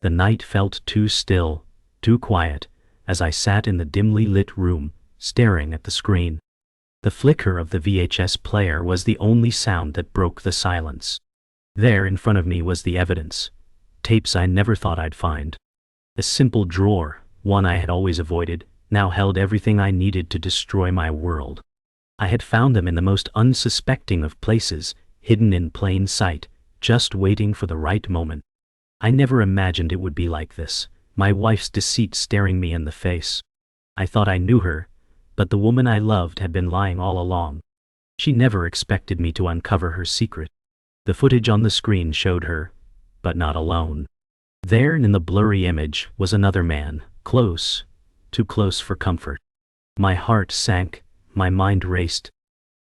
The night felt too still, too quiet, as I sat in the dimly lit room, staring at the screen. The flicker of the VHS player was the only sound that broke the silence. There in front of me was the evidence. Tapes I never thought I'd find. A simple drawer, one I had always avoided, now held everything I needed to destroy my world. I had found them in the most unsuspecting of places, hidden in plain sight, just waiting for the right moment. I never imagined it would be like this, my wife's deceit staring me in the face. I thought I knew her, but the woman I loved had been lying all along. She never expected me to uncover her secret. The footage on the screen showed her, but not alone. There in the blurry image was another man, close, too close for comfort. My heart sank, my mind raced.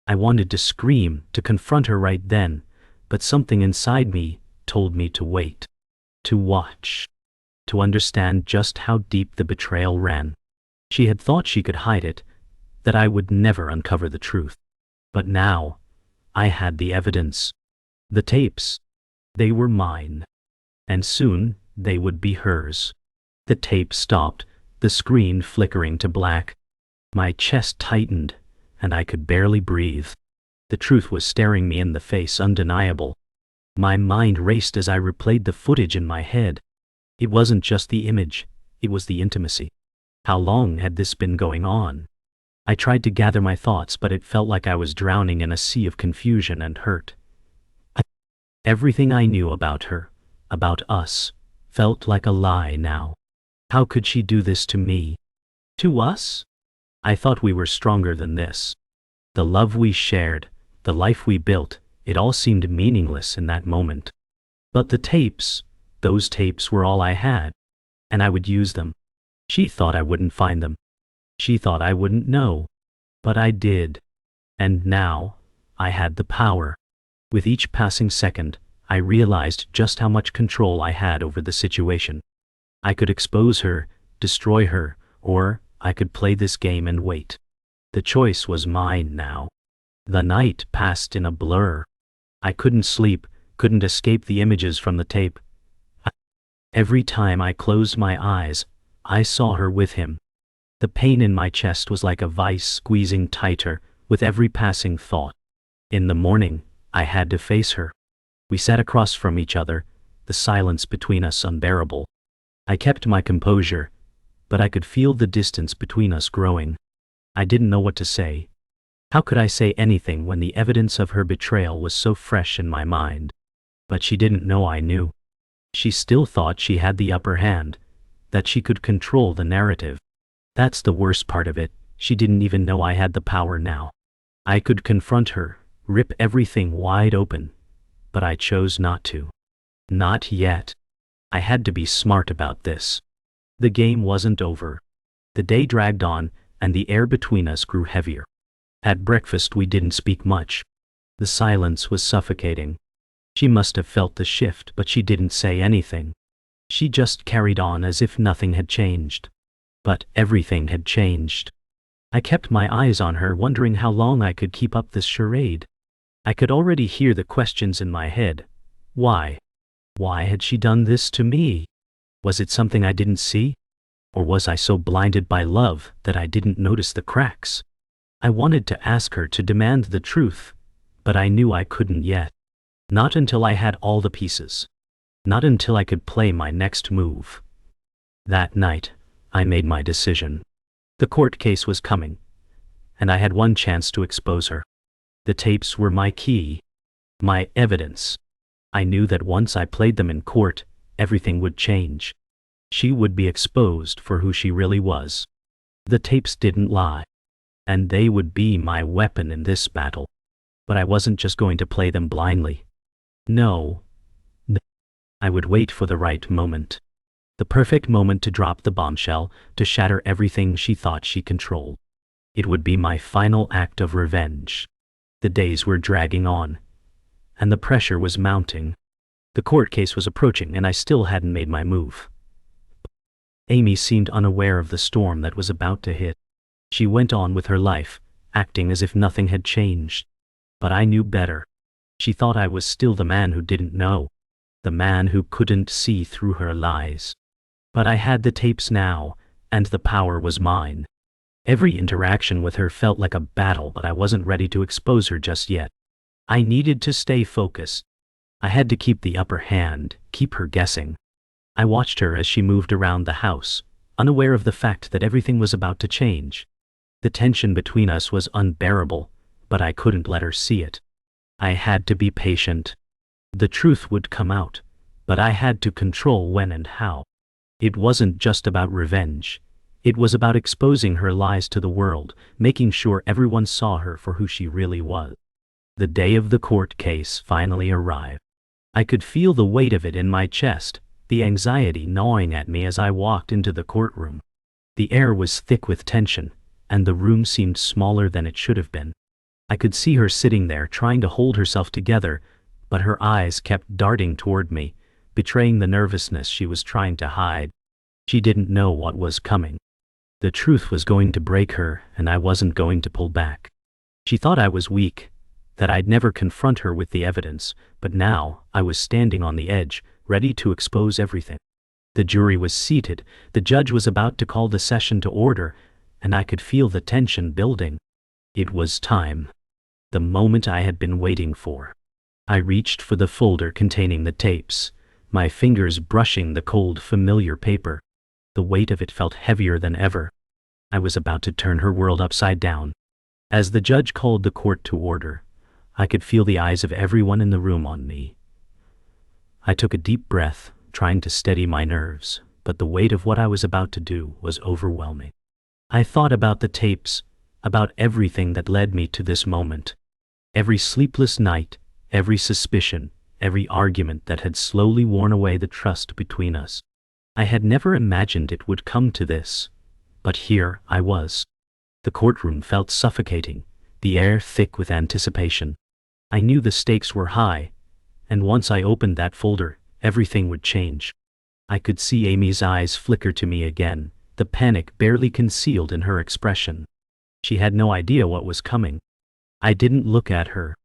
I wanted to scream, to confront her right then, but something inside me told me to wait, to watch, to understand just how deep the betrayal ran. She had thought she could hide it, that I would never uncover the truth. But now, I had the evidence. The tapes. They were mine. And soon, they would be hers. The tape stopped, the screen flickering to black. My chest tightened, and I could barely breathe. The truth was staring me in the face, undeniable. My mind raced as I replayed the footage in my head. It wasn't just the image, it was the intimacy. How long had this been going on? I tried to gather my thoughts, but it felt like I was drowning in a sea of confusion and hurt. Everything I knew about her, about us, felt like a lie now. How could she do this to me? To us? I thought we were stronger than this. The love we shared, the life we built, it all seemed meaningless in that moment. But the tapes, those tapes were all I had, and I would use them. She thought I wouldn't find them. She thought I wouldn't know. But I did. And now, I had the power. With each passing second, I realized just how much control I had over the situation. I could expose her, destroy her, or I could play this game and wait. The choice was mine now. The night passed in a blur. I couldn't sleep, couldn't escape the images from the tape. Every time I closed my eyes, I saw her with him. The pain in my chest was like a vice squeezing tighter with every passing thought. In the morning, I had to face her. We sat across from each other, the silence between us unbearable. I kept my composure, but I could feel the distance between us growing. I didn't know what to say. How could I say anything when the evidence of her betrayal was so fresh in my mind? But she didn't know I knew. She still thought she had the upper hand, that she could control the narrative. That's the worst part of it, she didn't even know I had the power now. I could confront her, rip everything wide open, but I chose not to. Not yet. I had to be smart about this. The game wasn't over. The day dragged on, and the air between us grew heavier. At breakfast we didn't speak much. The silence was suffocating. She must have felt the shift, but she didn't say anything. She just carried on as if nothing had changed. But everything had changed. I kept my eyes on her, wondering how long I could keep up this charade. I could already hear the questions in my head. Why? Why had she done this to me? Was it something I didn't see? Or was I so blinded by love that I didn't notice the cracks? I wanted to ask her to demand the truth, but I knew I couldn't yet. Not until I had all the pieces. Not until I could play my next move. That night, I made my decision. The court case was coming, and I had one chance to expose her. The tapes were my key, my evidence. I knew that once I played them in court, everything would change. She would be exposed for who she really was. The tapes didn't lie, and they would be my weapon in this battle. But I wasn't just going to play them blindly. No. I would wait for the right moment. The perfect moment to drop the bombshell, to shatter everything she thought she controlled. It would be my final act of revenge. The days were dragging on, and the pressure was mounting. The court case was approaching, and I still hadn't made my move. Amy seemed unaware of the storm that was about to hit. She went on with her life, acting as if nothing had changed. But I knew better. She thought I was still the man who didn't know. the man who couldn't see through her lies. But I had the tapes now, and the power was mine. Every interaction with her felt like a battle, but I wasn't ready to expose her just yet. I needed to stay focused. I had to keep the upper hand, keep her guessing. I watched her as she moved around the house, unaware of the fact that everything was about to change. The tension between us was unbearable, but I couldn't let her see it. I had to be patient. The truth would come out, but I had to control when and how. It wasn't just about revenge. It was about exposing her lies to the world, making sure everyone saw her for who she really was. The day of the court case finally arrived. I could feel the weight of it in my chest, the anxiety gnawing at me as I walked into the courtroom. The air was thick with tension, and the room seemed smaller than it should have been. I could see her sitting there trying to hold herself together, but her eyes kept darting toward me, betraying the nervousness she was trying to hide. She didn't know what was coming. The truth was going to break her, and I wasn't going to pull back. She thought I was weak, that I'd never confront her with the evidence, but now I was standing on the edge, ready to expose everything. The jury was seated, the judge was about to call the session to order, and I could feel the tension building. It was time. The moment I had been waiting for. I reached for the folder containing the tapes, my fingers brushing the cold, familiar paper. The weight of it felt heavier than ever. I was about to turn her world upside down. As the judge called the court to order, I could feel the eyes of everyone in the room on me. I took a deep breath, trying to steady my nerves, but the weight of what I was about to do was overwhelming. I thought about the tapes, about everything that led me to this moment. Every sleepless night, every suspicion, every argument that had slowly worn away the trust between us. I had never imagined it would come to this, but here I was. The courtroom felt suffocating, the air thick with anticipation. I knew the stakes were high, and once I opened that folder, everything would change. I could see Amy's eyes flicker to me again, the panic barely concealed in her expression. She had no idea what was coming. I didn't look at her.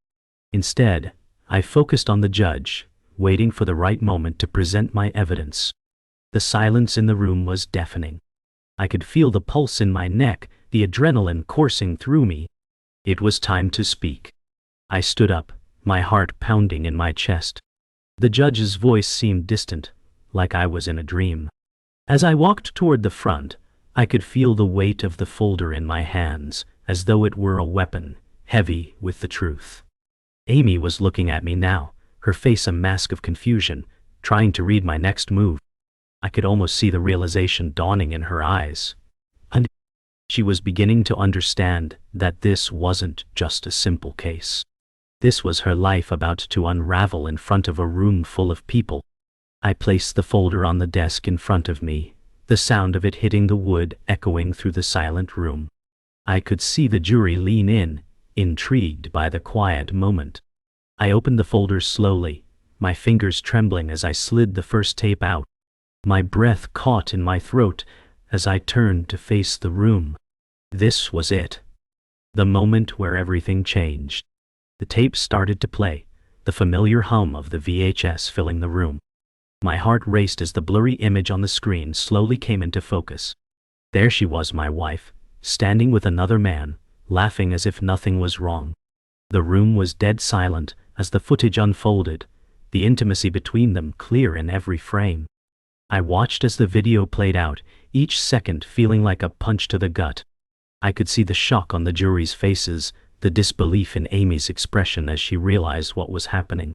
Instead, I focused on the judge, waiting for the right moment to present my evidence. The silence in the room was deafening. I could feel the pulse in my neck, the adrenaline coursing through me. It was time to speak. I stood up, my heart pounding in my chest. The judge's voice seemed distant, like I was in a dream. As I walked toward the front, I could feel the weight of the folder in my hands, as though it were a weapon, heavy with the truth. Amy was looking at me now, her face a mask of confusion, trying to read my next move. I could almost see the realization dawning in her eyes. And she was beginning to understand that this wasn't just a simple case. This was her life about to unravel in front of a room full of people. I placed the folder on the desk in front of me, the sound of it hitting the wood echoing through the silent room. I could see the jury lean in, intrigued by the quiet moment. I opened the folder slowly, my fingers trembling as I slid the first tape out. My breath caught in my throat as I turned to face the room. This was it. The moment where everything changed. The tape started to play, the familiar hum of the VHS filling the room. My heart raced as the blurry image on the screen slowly came into focus. There she was, my wife, standing with another man, laughing as if nothing was wrong. The room was dead silent as the footage unfolded, the intimacy between them clear in every frame. I watched as the video played out, each second feeling like a punch to the gut. I could see the shock on the jury's faces, the disbelief in Amy's expression as she realized what was happening.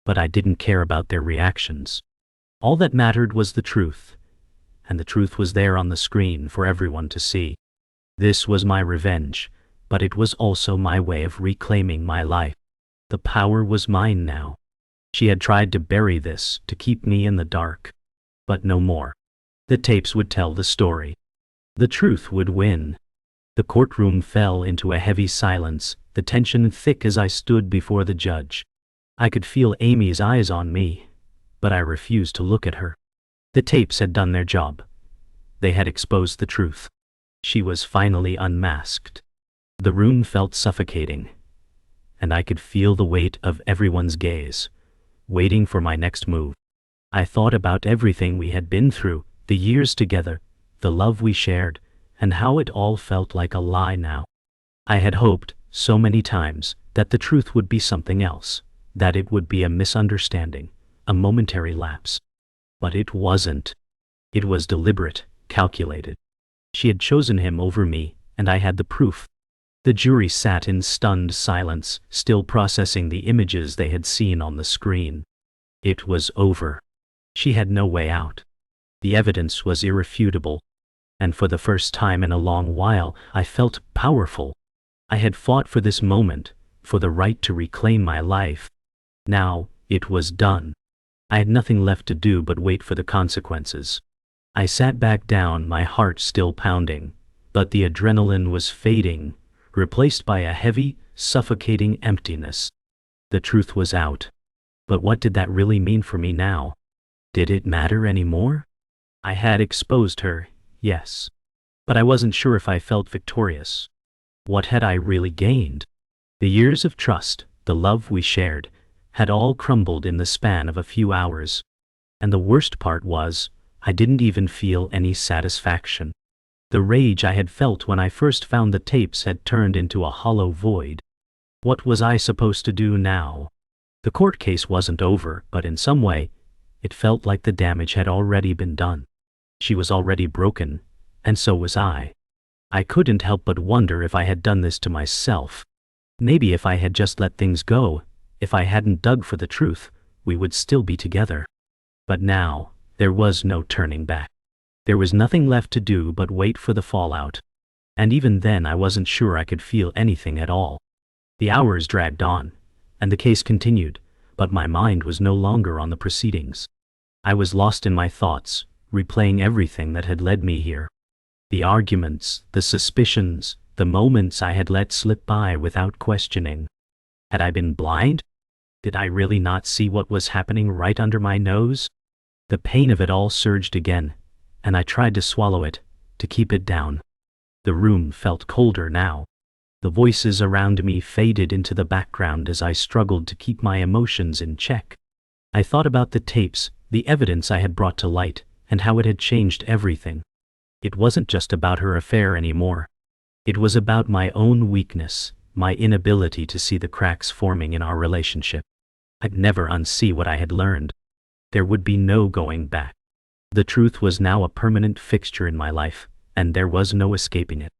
But I didn't care about their reactions. All that mattered was the truth, and the truth was there on the screen for everyone to see. This was my revenge, but it was also my way of reclaiming my life. The power was mine now. She had tried to bury this, to keep me in the dark. But no more. The tapes would tell the story. The truth would win. The courtroom fell into a heavy silence, the tension thick as I stood before the judge. I could feel Amy's eyes on me, but I refused to look at her. The tapes had done their job. They had exposed the truth. She was finally unmasked. The room felt suffocating, and I could feel the weight of everyone's gaze. waiting for my next move. I thought about everything we had been through, the years together, the love we shared, and how it all felt like a lie now. I had hoped, so many times, that the truth would be something else, that it would be a misunderstanding, a momentary lapse. But it wasn't. It was deliberate, calculated. She had chosen him over me, and I had the proof. The jury sat in stunned silence, still processing the images they had seen on the screen. It was over. She had no way out. The evidence was irrefutable, and for the first time in a long while, I felt powerful. I had fought for this moment, for the right to reclaim my life. Now, it was done. I had nothing left to do but wait for the consequences. I sat back down, my heart still pounding, but the adrenaline was fading, replaced by a heavy, suffocating emptiness. The truth was out. But what did that really mean for me now? Did it matter anymore? I had exposed her, yes. But I wasn't sure if I felt victorious. What had I really gained? The years of trust, the love we shared, had all crumbled in the span of a few hours. And the worst part was, I didn't even feel any satisfaction. The rage I had felt when I first found the tapes had turned into a hollow void. What was I supposed to do now? The court case wasn't over, but in some way, it felt like the damage had already been done. She was already broken, and so was I. I couldn't help but wonder if I had done this to myself. Maybe if I had just let things go, if I hadn't dug for the truth, we would still be together. But now, there was no turning back. There was nothing left to do but wait for the fallout. And even then I wasn't sure I could feel anything at all. The hours dragged on, and the case continued, but my mind was no longer on the proceedings. I was lost in my thoughts, replaying everything that had led me here. The arguments, the suspicions, the moments I had let slip by without questioning. Had I been blind? Did I really not see what was happening right under my nose? The pain of it all surged again, and I tried to swallow it, to keep it down. The room felt colder now. The voices around me faded into the background as I struggled to keep my emotions in check. I thought about the tapes, the evidence I had brought to light, and how it had changed everything. It wasn't just about her affair anymore. It was about my own weakness, my inability to see the cracks forming in our relationship. I'd never unsee what I had learned. There would be no going back. The truth was now a permanent fixture in my life, and there was no escaping it.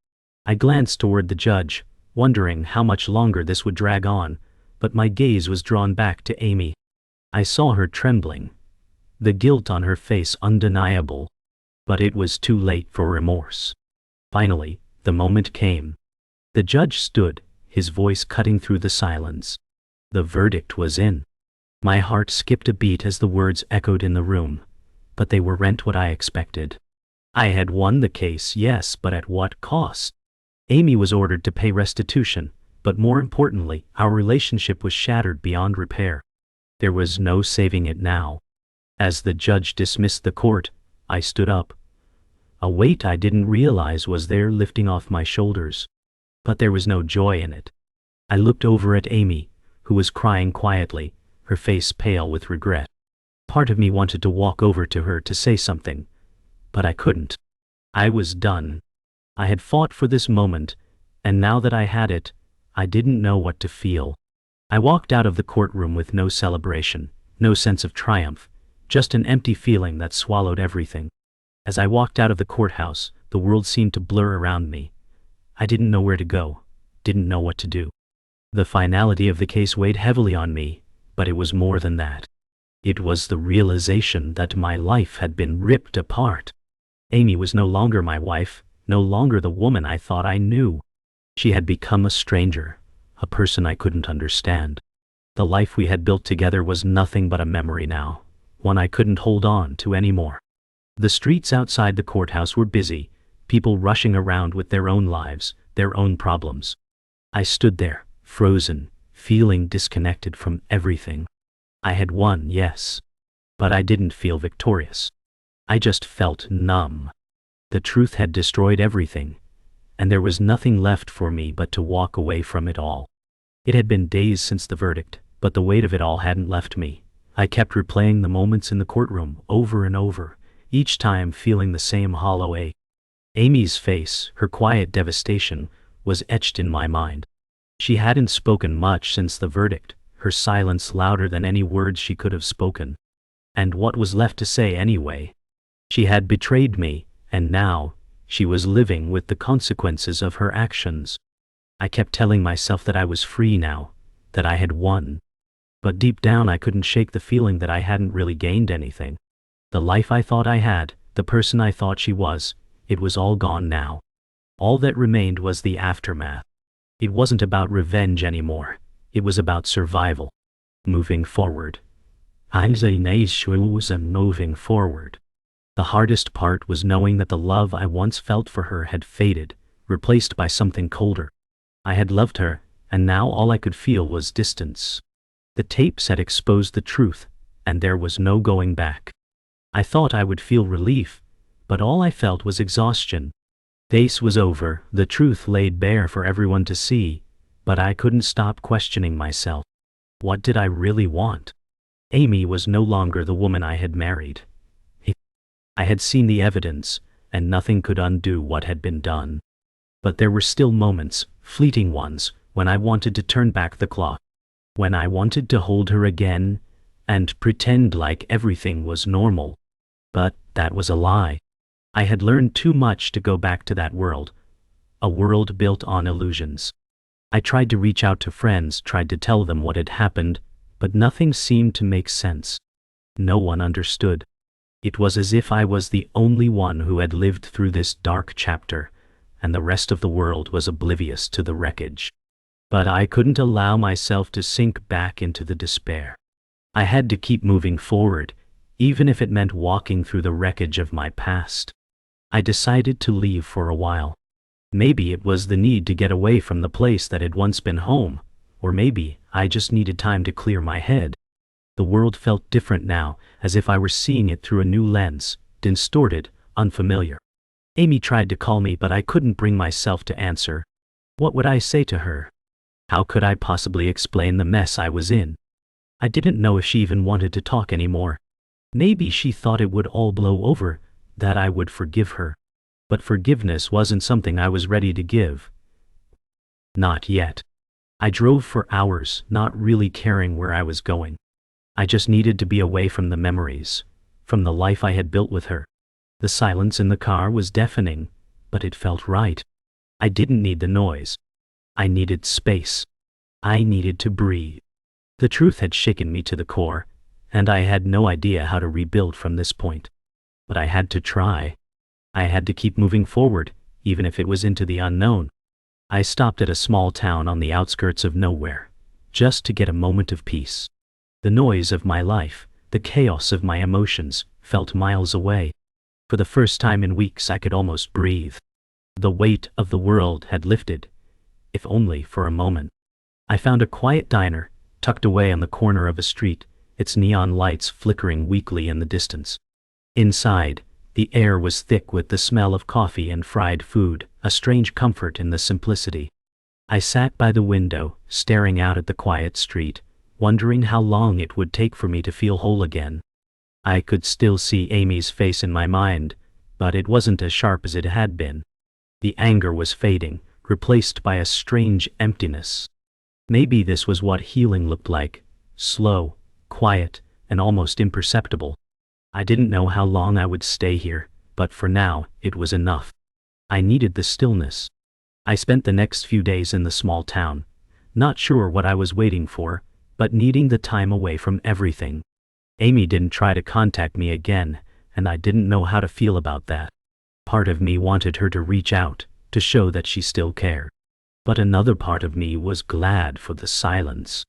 I glanced toward the judge, wondering how much longer this would drag on, but my gaze was drawn back to Amy. I saw her trembling, the guilt on her face undeniable, but it was too late for remorse. Finally, the moment came. The judge stood, his voice cutting through the silence. The verdict was in. My heart skipped a beat as the words echoed in the room, but they weren't what I expected. I had won the case, yes, but at what cost? Amy was ordered to pay restitution, but more importantly, our relationship was shattered beyond repair. There was no saving it now. As the judge dismissed the court, I stood up. A weight I didn't realize was there lifting off my shoulders. But there was no joy in it. I looked over at Amy, who was crying quietly, her face pale with regret. Part of me wanted to walk over to her to say something, but I couldn't. I was done. I had fought for this moment, and now that I had it, I didn't know what to feel. I walked out of the courtroom with no celebration, no sense of triumph, just an empty feeling that swallowed everything. As I walked out of the courthouse, the world seemed to blur around me. I didn't know where to go, didn't know what to do. The finality of the case weighed heavily on me, but it was more than that. It was the realization that my life had been ripped apart. Amy was no longer my wife, no longer the woman I thought I knew. She had become a stranger, a person I couldn't understand. The life we had built together was nothing but a memory now, one I couldn't hold on to anymore. The streets outside the courthouse were busy, people rushing around with their own lives, their own problems. I stood there, frozen, feeling disconnected from everything. I had won, yes, but I didn't feel victorious. I just felt numb. The truth had destroyed everything, and there was nothing left for me but to walk away from it all. It had been days since the verdict, but the weight of it all hadn't left me. I kept replaying the moments in the courtroom over and over, each time feeling the same hollow ache. Amy's face, her quiet devastation, was etched in my mind. She hadn't spoken much since the verdict, her silence louder than any words she could have spoken. And what was left to say anyway? She had betrayed me, and now, she was living with the consequences of her actions. I kept telling myself that I was free now, that I had won. But deep down I couldn't shake the feeling that I hadn't really gained anything. The life I thought I had, the person I thought she was, it was all gone now. All that remained was the aftermath. It wasn't about revenge anymore. It was about survival. Moving forward. Moving forward. The hardest part was knowing that the love I once felt for her had faded, replaced by something colder. I had loved her, and now all I could feel was distance. The tapes had exposed the truth, and there was no going back. I thought I would feel relief, but all I felt was exhaustion. The case was over, the truth laid bare for everyone to see, but I couldn't stop questioning myself. What did I really want? Amy was no longer the woman I had married. I had seen the evidence, and nothing could undo what had been done. But there were still moments, fleeting ones, when I wanted to turn back the clock. When I wanted to hold her again, and pretend like everything was normal. But that was a lie. I had learned too much to go back to that world. A world built on illusions. I tried to reach out to friends, tried to tell them what had happened, but nothing seemed to make sense. No one understood. It was as if I was the only one who had lived through this dark chapter, and the rest of the world was oblivious to the wreckage. But I couldn't allow myself to sink back into the despair. I had to keep moving forward, even if it meant walking through the wreckage of my past. I decided to leave for a while. Maybe it was the need to get away from the place that had once been home, or maybe I just needed time to clear my head. The world felt different now, as if I were seeing it through a new lens, distorted, unfamiliar. Amy tried to call me, but I couldn't bring myself to answer. What would I say to her? How could I possibly explain the mess I was in? I didn't know if she even wanted to talk anymore. Maybe she thought it would all blow over, that I would forgive her. But forgiveness wasn't something I was ready to give. Not yet. I drove for hours, not really caring where I was going. I just needed to be away from the memories, from the life I had built with her. The silence in the car was deafening, but it felt right. I didn't need the noise. I needed space. I needed to breathe. The truth had shaken me to the core, and I had no idea how to rebuild from this point. But I had to try. I had to keep moving forward, even if it was into the unknown. I stopped at a small town on the outskirts of nowhere, just to get a moment of peace. The noise of my life, the chaos of my emotions, felt miles away. For the first time in weeks I could almost breathe. The weight of the world had lifted, if only for a moment. I found a quiet diner, tucked away on the corner of a street, its neon lights flickering weakly in the distance. Inside, the air was thick with the smell of coffee and fried food, a strange comfort in the simplicity. I sat by the window, staring out at the quiet street, wondering how long it would take for me to feel whole again. I could still see Amy's face in my mind, but it wasn't as sharp as it had been. The anger was fading, replaced by a strange emptiness. Maybe this was what healing looked like, slow, quiet, and almost imperceptible. I didn't know how long I would stay here, but for now, it was enough. I needed the stillness. I spent the next few days in the small town, not sure what I was waiting for, but needing the time away from everything. Amy didn't try to contact me again, and I didn't know how to feel about that. Part of me wanted her to reach out, to show that she still cared. But another part of me was glad for the silence.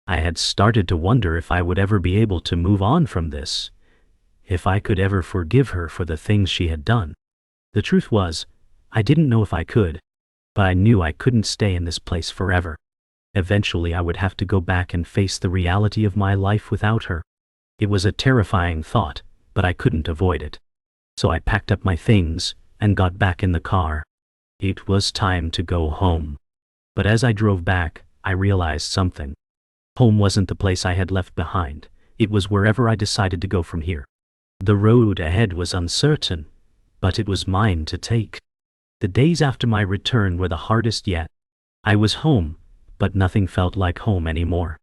I had started to wonder if I would ever be able to move on from this, if I could ever forgive her for the things she had done. The truth was, I didn't know if I could, but I knew I couldn't stay in this place forever. Eventually I would have to go back and face the reality of my life without her. It was a terrifying thought, but I couldn't avoid it. So I packed up my things and got back in the car. It was time to go home. But as I drove back, I realized something. Home wasn't the place I had left behind. It was wherever I decided to go from here. The road ahead was uncertain, but it was mine to take. The days after my return were the hardest yet. I was home, but nothing felt like home anymore.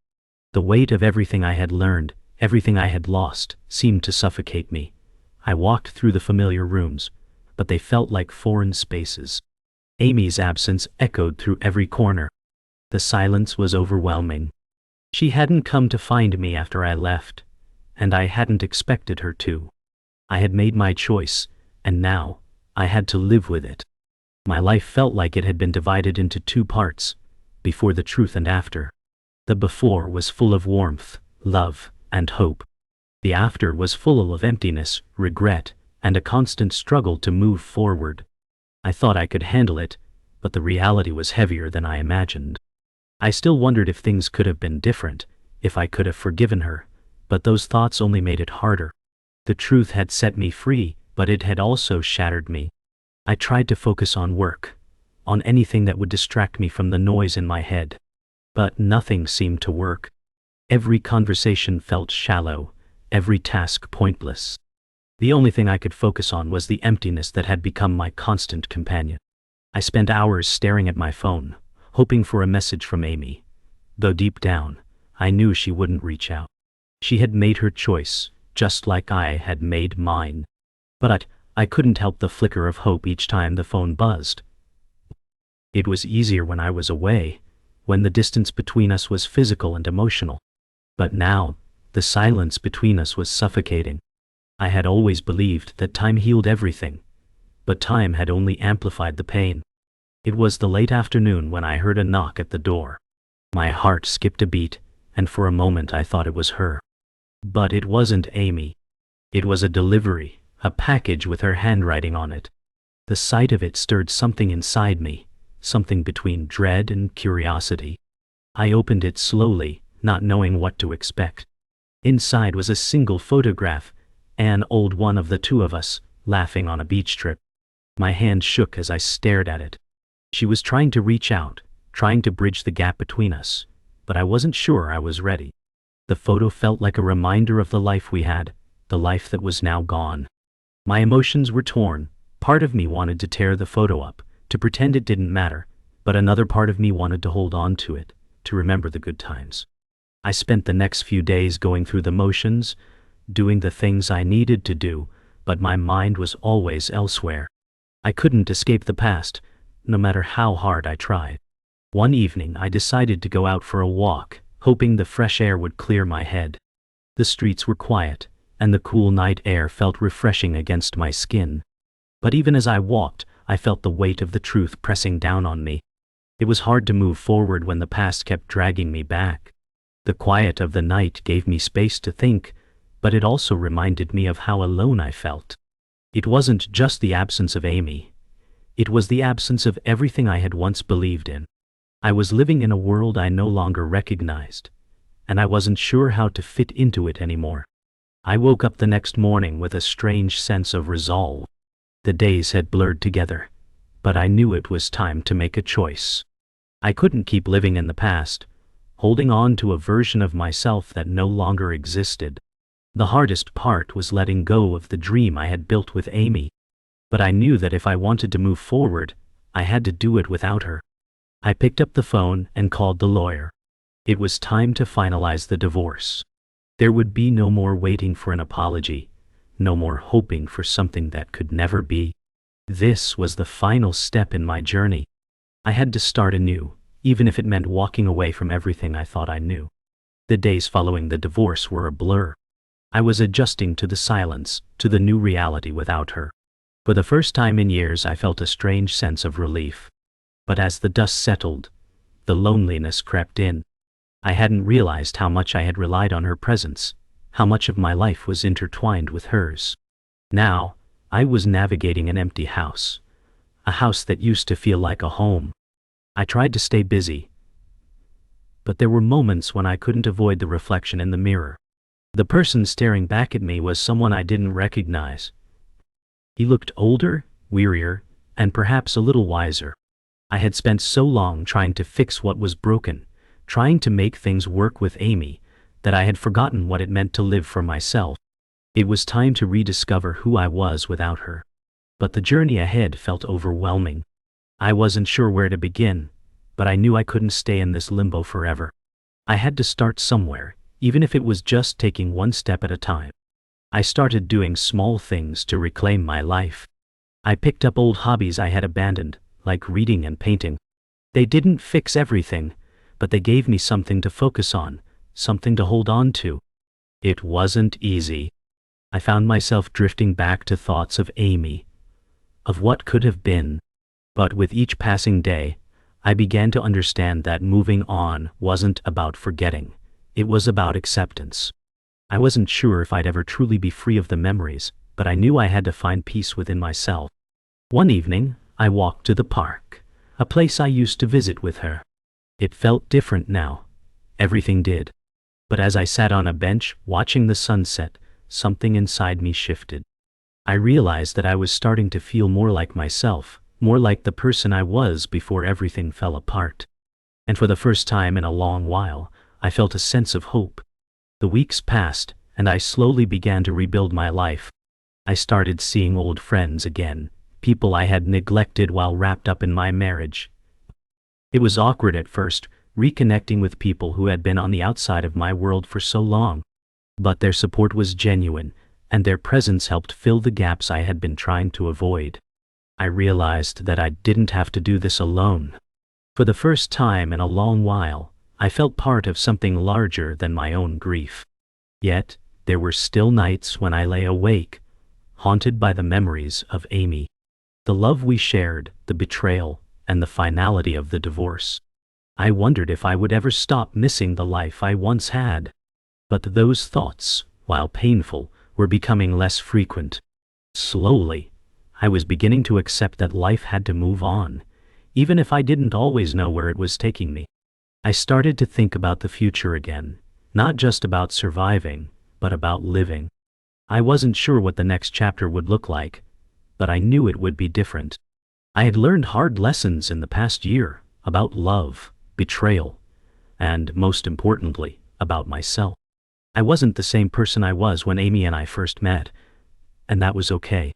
The weight of everything I had learned, everything I had lost, seemed to suffocate me. I walked through the familiar rooms, but they felt like foreign spaces. Amy's absence echoed through every corner. The silence was overwhelming. She hadn't come to find me after I left, and I hadn't expected her to. I had made my choice, and now I had to live with it. My life felt like it had been divided into two parts, before the truth and after. The before was full of warmth, love, and hope. The after was full of emptiness, regret, and a constant struggle to move forward. I thought I could handle it, but the reality was heavier than I imagined. I still wondered if things could have been different, if I could have forgiven her, but those thoughts only made it harder. The truth had set me free, but it had also shattered me. I tried to focus on work, on anything that would distract me from the noise in my head. But nothing seemed to work. Every conversation felt shallow, every task pointless. The only thing I could focus on was the emptiness that had become my constant companion. I spent hours staring at my phone, hoping for a message from Amy, though deep down, I knew she wouldn't reach out. She had made her choice, just like I had made mine. But I couldn't help the flicker of hope each time the phone buzzed. It was easier when I was away, when the distance between us was physical and emotional. But now, the silence between us was suffocating. I had always believed that time healed everything, but time had only amplified the pain. It was the late afternoon when I heard a knock at the door. My heart skipped a beat, and for a moment I thought it was her. But it wasn't Amy. It was a delivery, a package with her handwriting on it. The sight of it stirred something inside me, something between dread and curiosity. I opened it slowly, not knowing what to expect. Inside was a single photograph, an old one of the two of us, laughing on a beach trip. My hand shook as I stared at it. She was trying to reach out, trying to bridge the gap between us, but I wasn't sure I was ready. The photo felt like a reminder of the life we had, the life that was now gone. My emotions were torn. Part of me wanted to tear the photo up, to pretend it didn't matter, but another part of me wanted to hold on to it, to remember the good times. I spent the next few days going through the motions, doing the things I needed to do, but my mind was always elsewhere. I couldn't escape the past, no matter how hard I tried. One evening I decided to go out for a walk, hoping the fresh air would clear my head. The streets were quiet, and the cool night air felt refreshing against my skin. But even as I walked, I felt the weight of the truth pressing down on me. It was hard to move forward when the past kept dragging me back. The quiet of the night gave me space to think, but it also reminded me of how alone I felt. It wasn't just the absence of Amy. It was the absence of everything I had once believed in. I was living in a world I no longer recognized, and I wasn't sure how to fit into it anymore. I woke up the next morning with a strange sense of resolve. The days had blurred together, but I knew it was time to make a choice. I couldn't keep living in the past, holding on to a version of myself that no longer existed. The hardest part was letting go of the dream I had built with Amy. But I knew that if I wanted to move forward, I had to do it without her. I picked up the phone and called the lawyer. It was time to finalize the divorce. There would be no more waiting for an apology, no more hoping for something that could never be. This was the final step in my journey. I had to start anew, even if it meant walking away from everything I thought I knew. The days following the divorce were a blur. I was adjusting to the silence, to the new reality without her. For the first time in years I felt a strange sense of relief. But as the dust settled, the loneliness crept in. I hadn't realized how much I had relied on her presence, how much of my life was intertwined with hers. Now, I was navigating an empty house, a house that used to feel like a home. I tried to stay busy, but there were moments when I couldn't avoid the reflection in the mirror. The person staring back at me was someone I didn't recognize. He looked older, wearier, and perhaps a little wiser. I had spent so long trying to fix what was broken, trying to make things work with Amy, that I had forgotten what it meant to live for myself. It was time to rediscover who I was without her. But the journey ahead felt overwhelming. I wasn't sure where to begin, but I knew I couldn't stay in this limbo forever. I had to start somewhere, even if it was just taking one step at a time. I started doing small things to reclaim my life. I picked up old hobbies I had abandoned, like reading and painting. They didn't fix everything, but they gave me something to focus on, something to hold on to. It wasn't easy. I found myself drifting back to thoughts of Amy, of what could have been. But with each passing day, I began to understand that moving on wasn't about forgetting. It was about acceptance. I wasn't sure if I'd ever truly be free of the memories, but I knew I had to find peace within myself. One evening, I walked to the park, a place I used to visit with her. It felt different now. Everything did. But as I sat on a bench watching the sunset, something inside me shifted. I realized that I was starting to feel more like myself, more like the person I was before everything fell apart. And for the first time in a long while, I felt a sense of hope. The weeks passed, and I slowly began to rebuild my life. I started seeing old friends again, people I had neglected while wrapped up in my marriage. It was awkward at first, reconnecting with people who had been on the outside of my world for so long. But their support was genuine, and their presence helped fill the gaps I had been trying to avoid. I realized that I didn't have to do this alone. For the first time in a long while, I felt part of something larger than my own grief. Yet, there were still nights when I lay awake, haunted by the memories of Amy. The love we shared, the betrayal, and the finality of the divorce. I wondered if I would ever stop missing the life I once had. But those thoughts, while painful, were becoming less frequent. Slowly, I was beginning to accept that life had to move on, even if I didn't always know where it was taking me. I started to think about the future again, not just about surviving, but about living. I wasn't sure what the next chapter would look like, but I knew it would be different. I had learned hard lessons in the past year about love, betrayal, and, most importantly, about myself. I wasn't the same person I was when Amy and I first met, and that was okay.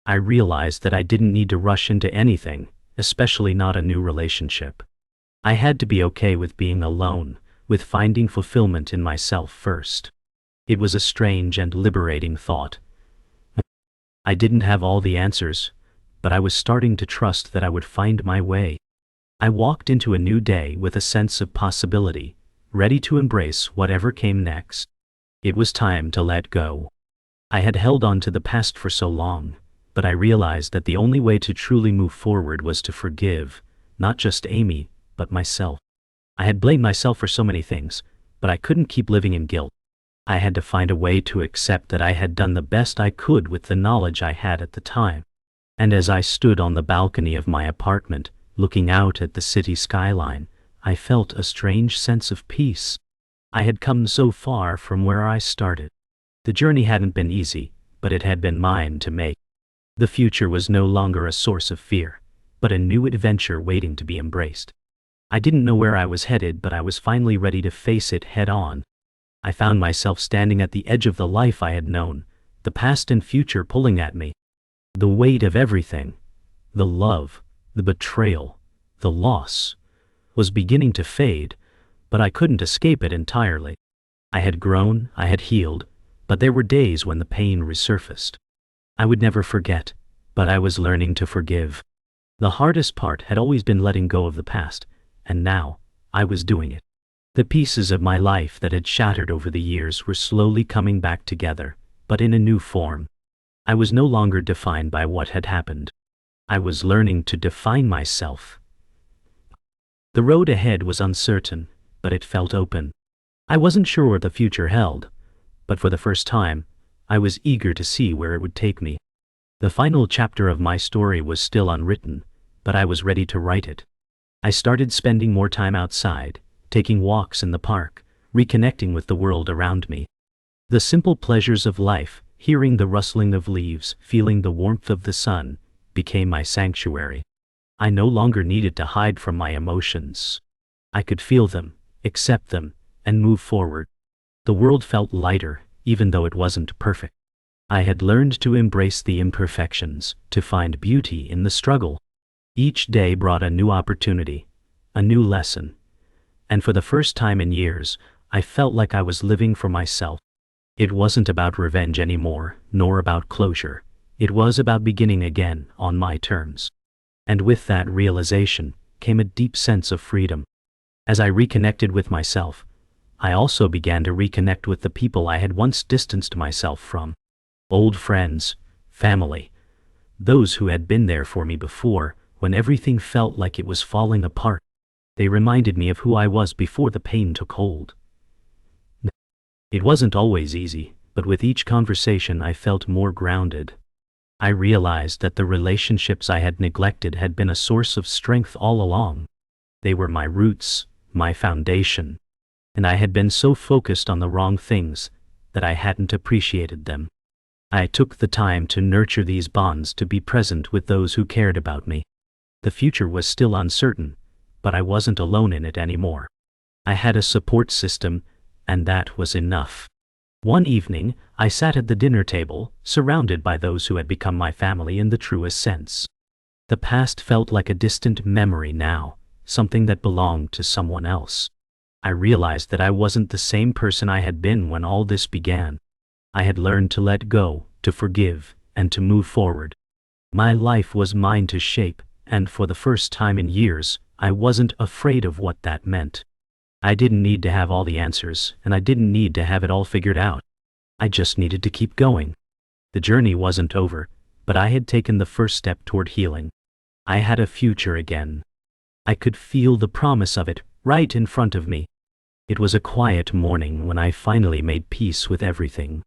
I realized that I didn't need to rush into anything, especially not a new relationship. I had to be okay with being alone, with finding fulfillment in myself first. It was a strange and liberating thought. I didn't have all the answers, but I was starting to trust that I would find my way. I walked into a new day with a sense of possibility, ready to embrace whatever came next. It was time to let go. I had held on to the past for so long, but I realized that the only way to truly move forward was to forgive, not just Amy, but myself. I had blamed myself for so many things, but I couldn't keep living in guilt. I had to find a way to accept that I had done the best I could with the knowledge I had at the time. And as I stood on the balcony of my apartment, looking out at the city skyline, I felt a strange sense of peace. I had come so far from where I started. The journey hadn't been easy, but it had been mine to make. The future was no longer a source of fear, but a new adventure waiting to be embraced. I didn't know where I was headed, but I was finally ready to face it head on. I found myself standing at the edge of the life I had known, the past and future pulling at me. The weight of everything, the love, the betrayal, the loss, was beginning to fade, but I couldn't escape it entirely. I had grown, I had healed, but there were days when the pain resurfaced. I would never forget, but I was learning to forgive. The hardest part had always been letting go of the past, and now, I was doing it. The pieces of my life that had shattered over the years were slowly coming back together, but in a new form. I was no longer defined by what had happened. I was learning to define myself. The road ahead was uncertain, but it felt open. I wasn't sure what the future held, but for the first time, I was eager to see where it would take me. The final chapter of my story was still unwritten, but I was ready to write it. I started spending more time outside, taking walks in the park, reconnecting with the world around me. The simple pleasures of life, hearing the rustling of leaves, feeling the warmth of the sun, became my sanctuary. I no longer needed to hide from my emotions. I could feel them, accept them, and move forward. The world felt lighter, even though it wasn't perfect. I had learned to embrace the imperfections, to find beauty in the struggle. Each day brought a new opportunity, a new lesson. And for the first time in years, I felt like I was living for myself. It wasn't about revenge anymore, nor about closure. It was about beginning again, on my terms. And with that realization, came a deep sense of freedom. As I reconnected with myself, I also began to reconnect with the people I had once distanced myself from. Old friends, family, those who had been there for me before, when everything felt like it was falling apart. They reminded me of who I was before the pain took hold. It wasn't always easy, but with each conversation I felt more grounded. I realized that the relationships I had neglected had been a source of strength all along. They were my roots, my foundation. And I had been so focused on the wrong things that I hadn't appreciated them. I took the time to nurture these bonds, to be present with those who cared about me. The future was still uncertain, but I wasn't alone in it anymore. I had a support system, and that was enough. One evening, I sat at the dinner table, surrounded by those who had become my family in the truest sense. The past felt like a distant memory now, something that belonged to someone else. I realized that I wasn't the same person I had been when all this began. I had learned to let go, to forgive, and to move forward. My life was mine to shape, and for the first time in years, I wasn't afraid of what that meant. I didn't need to have all the answers, and I didn't need to have it all figured out. I just needed to keep going. The journey wasn't over, but I had taken the first step toward healing. I had a future again. I could feel the promise of it right in front of me. It was a quiet morning when I finally made peace with everything.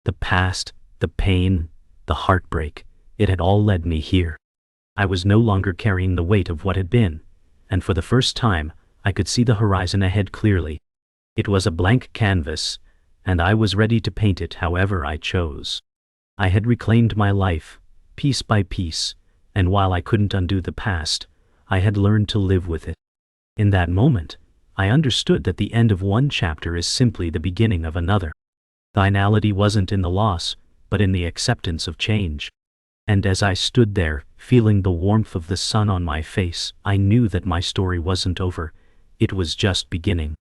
The past, the pain, the heartbreak, it had all led me here. I was no longer carrying the weight of what had been, and for the first time, I could see the horizon ahead clearly. It was a blank canvas, and I was ready to paint it however I chose. I had reclaimed my life, piece by piece, and while I couldn't undo the past, I had learned to live with it. In that moment, I understood that the end of one chapter is simply the beginning of another. Finality wasn't in the loss, but in the acceptance of change. And as I stood there, feeling the warmth of the sun on my face, I knew that my story wasn't over. It was just beginning.